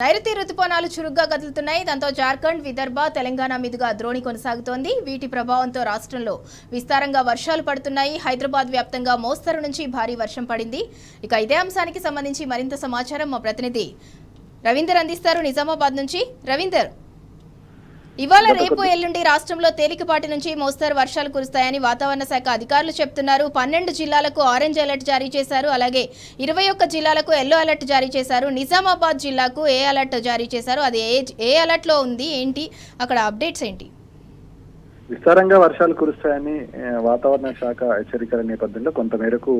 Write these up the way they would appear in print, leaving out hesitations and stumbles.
నైరుతి రుతుపవనాలు చురుగ్గా కదులుతున్నాయి. దాంతో జార్ఖండ్, విదర్భ, తెలంగాణ మీదుగా ద్రోణి కొనసాగుతోంది. వీటి ప్రభావంతో రాష్ట్రంలో విస్తారంగా వర్షాలు పడుతున్నాయి. హైదరాబాద్ వ్యాప్తంగా మోస్తరు నుంచి భారీ వర్షం పడింది. ఇక ఇదే అంశానికి సంబంధించి మరింత సమాచారం మా ప్రతినిధి రవీందర్ అందిస్తారు నిజామాబాద్ నుంచి. రవీందర్, ఇవాళ రేపు ఎల్లుండి రాష్ట్రంలో తేలికపాటి నుంచి మోస్తరు వర్షాలు కురుస్తాయని వాతావరణ శాఖ అధికారులు చెప్తున్నారు. 12 జిల్లాలకు ఆరెంజ్ అలర్ట్ జారీ చేశారు. అలాగే 21 జిల్లాలకు ఎల్లో అలర్ట్ జారీ చేశారు. నిజామాబాద్ జిల్లాకు ఏ అలర్ట్ జారీ చేశారు? అది ఏ అలర్ట్ లో ఉంది, ఏంటి అక్కడ అప్డేట్స్ ఏంటి? విస్తారంగా వర్షాలు కురుస్తాయని వాతావరణ శాఖ హెచ్చరికల నేపథ్యంలో కొంతమేరకు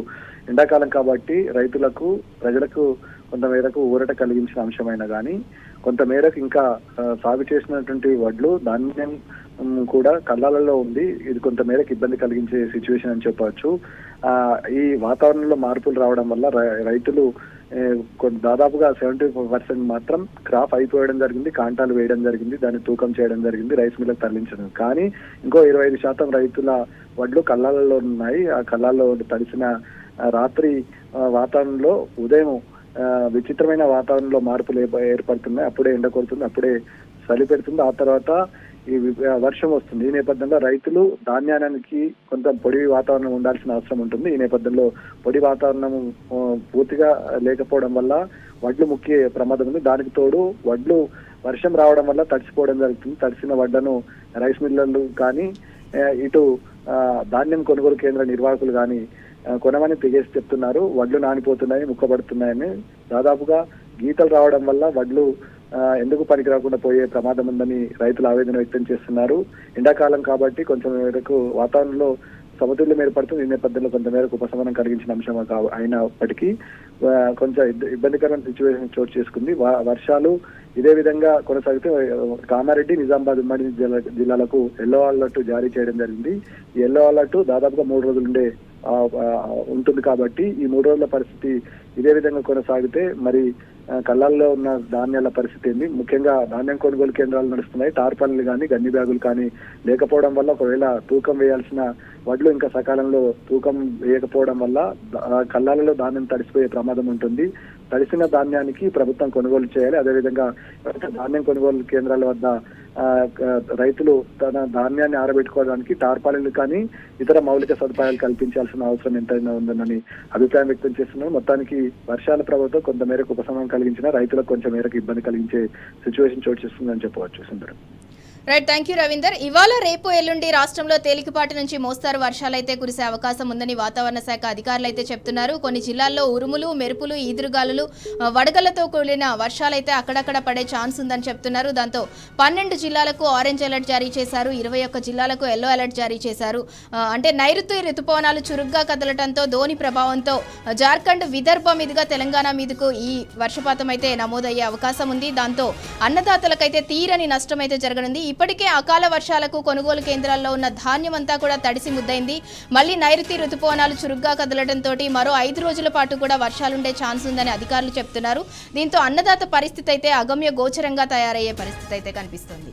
ఎండాకాలం కాబట్టి రైతులకు, ప్రజలకు కొంతమేరకు ఊరట కలిగించిన అంశమైన కానీ కొంతమేరకు ఇంకా సాగు చేసినటువంటి వడ్లు, ధాన్యం కూడా కళ్ళాలలో ఉంది. ఇది కొంతమేరకు ఇబ్బంది కలిగించే సిచ్యువేషన్ అని చెప్పవచ్చు. ఈ వాతావరణంలో మార్పులు రావడం వల్ల రైతులు దాదాపుగా 70% మాత్రం క్రాప్ అయిపోయడం జరిగింది, కాంటాలు వేయడం జరిగింది, దాన్ని తూకం చేయడం జరిగింది, రైస్ మిల్లకు తరలించడం. కానీ ఇంకో 25% రైతుల వడ్లు కళ్ళాలలో ఉన్నాయి. ఆ కళ్ళాల్లో తడిసిన రాత్రి వాతావరణంలో ఉదయం విచిత్రమైన వాతావరణంలో మార్పులు ఏర్పడుతున్నాయి. అప్పుడే ఎండ కొడుతుంది, అప్పుడే చలి పెడుతుంది, ఆ తర్వాత ఈ వర్షం వస్తుంది. ఈ నేపథ్యంలో రైతులు ధాన్యానికి కొంత పొడి వాతావరణం ఉండాల్సిన అవసరం ఉంటుంది. ఈ నేపథ్యంలో పొడి వాతావరణం పూర్తిగా లేకపోవడం వల్ల వడ్లు ముఖ్య ప్రమాదం ఉంది. దానికి తోడు వడ్లు వర్షం రావడం వల్ల తడిసిపోవడం జరుగుతుంది. తడిసిన వడ్లను రైస్ మిల్లర్లు కానీ ఇటు ధాన్యం కొనుగోలు కేంద్ర నిర్వాహకులు కానీ కొనమని తెగేసి చెప్తున్నారు. వడ్లు నానిపోతున్నాయి, ముక్కబడుతున్నాయని. దాదాపుగా గీతలు రావడం వల్ల వడ్లు ఎందుకు పనికి రాకుండా పోయే ప్రమాదం ఉందని రైతులు ఆవేదన వ్యక్తం చేస్తున్నారు. ఎండాకాలం కాబట్టి కొంచెం మేరకు వాతావరణంలో సమతుల్యం ఏర్పడుతుంది. ఈ నేపథ్యంలో కొంతమేరకు ఉపశమనం కలిగించిన అంశం అయినప్పటికీ కొంచెం ఇబ్బందికరమైన సిచ్యువేషన్ చోటు చేసుకుంది. వర్షాలు ఇదే విధంగా కొనసాగితే కామారెడ్డి, నిజామాబాద్ ఉమ్మడి జిల్లాలకు ఎల్లో అలర్ట్ జారీ చేయడం జరిగింది. ఈ ఎల్లో అలర్ట్ దాదాపుగా 3 రోజులు ఉంటుంది కాబట్టి ఈ 3 రోజుల పరిస్థితి ఇదే విధంగా కొనసాగితే మరి కళ్ళాల్లో ఉన్న ధాన్యాల పరిస్థితి ఏంది? ముఖ్యంగా ధాన్యం కొనుగోలు కేంద్రాలు నడుస్తున్నాయి. టార్పన్లు కానీ, గన్ని బ్యాగులు కానీ లేకపోవడం వల్ల ఒకవేళ తూకం వేయాల్సిన వడ్లు ఇంకా సకాలంలో తూకం వేయకపోవడం వల్ల కళ్ళాలలో ధాన్యం తడిసిపోయే ప్రమాదం ఉంటుంది. తడిసిన ధాన్యానికి ప్రభుత్వం కొనుగోలు చేయాలి. అదేవిధంగా ధాన్యం కొనుగోలు కేంద్రాల వద్ద రైతులు తన ధాన్యాన్ని ఆరబెట్టుకోవడానికి టార్పాలిన్లు కానీ ఇతర మౌలిక సదుపాయాలు కల్పించాల్సిన అవసరం ఎంతైనా ఉందని అభిప్రాయం వ్యక్తం చేస్తున్నారు. మొత్తానికి వర్షాల ప్రభావంతో కొంత మేరకు ఉపశమనం కలిగించిన రైతులకు కొంచెం మేరకు ఇబ్బంది కలిగించే సిచ్యువేషన్ చోటు చేస్తుందని చెప్పవచ్చు. సుందరం, రైట్, థ్యాంక్ యూ రవీందర్. ఇవాళ రేపు ఎల్లుండి రాష్ట్రంలో తేలికపాటి నుంచి మోస్తారు వర్షాలైతే కురిసే అవకాశం ఉందని వాతావరణ శాఖ అధికారులు అయితే చెప్తున్నారు. కొన్ని జిల్లాల్లో ఉరుములు, మెరుపులు, ఈదురుగాలులు, వడగళ్లతో కూడిన వర్షాలైతే అక్కడక్కడ పడే ఛాన్స్ ఉందని చెప్తున్నారు. దాంతో 12 జిల్లాలకు ఆరెంజ్ అలర్ట్ జారీ చేశారు. 21 జిల్లాలకు ఎల్లో అలర్ట్ జారీ చేశారు. అంటే నైరుతి రుతుపవనాలు చురుగ్గా కదలటంతో ధోని ప్రభావంతో జార్ఖండ్, విదర్భ మీదుగా తెలంగాణ మీదకు ఈ వర్షపాతం అయితే నమోదయ్యే అవకాశం ఉంది. దాంతో అన్నదాతలకైతే తీరని నష్టం అయితే జరగనుంది. ఇప్పటికే అకాల వర్షాలకు కొనుగోలు కేంద్రాల్లో ఉన్న ధాన్యం అంతా కూడా తడిసి ముద్దైంది. మళ్లీ నైరుతి రుతుపవనాలు చురుగ్గా కదలడంతో మరో 5 రోజుల పాటు కూడా వర్షాలుండే ఛాన్స్ ఉందని అధికారులు చెప్తున్నారు. దీంతో అన్నదాత పరిస్థితి అయితే అగమ్య గోచరంగా తయారయ్యే పరిస్థితి అయితే కనిపిస్తుంది.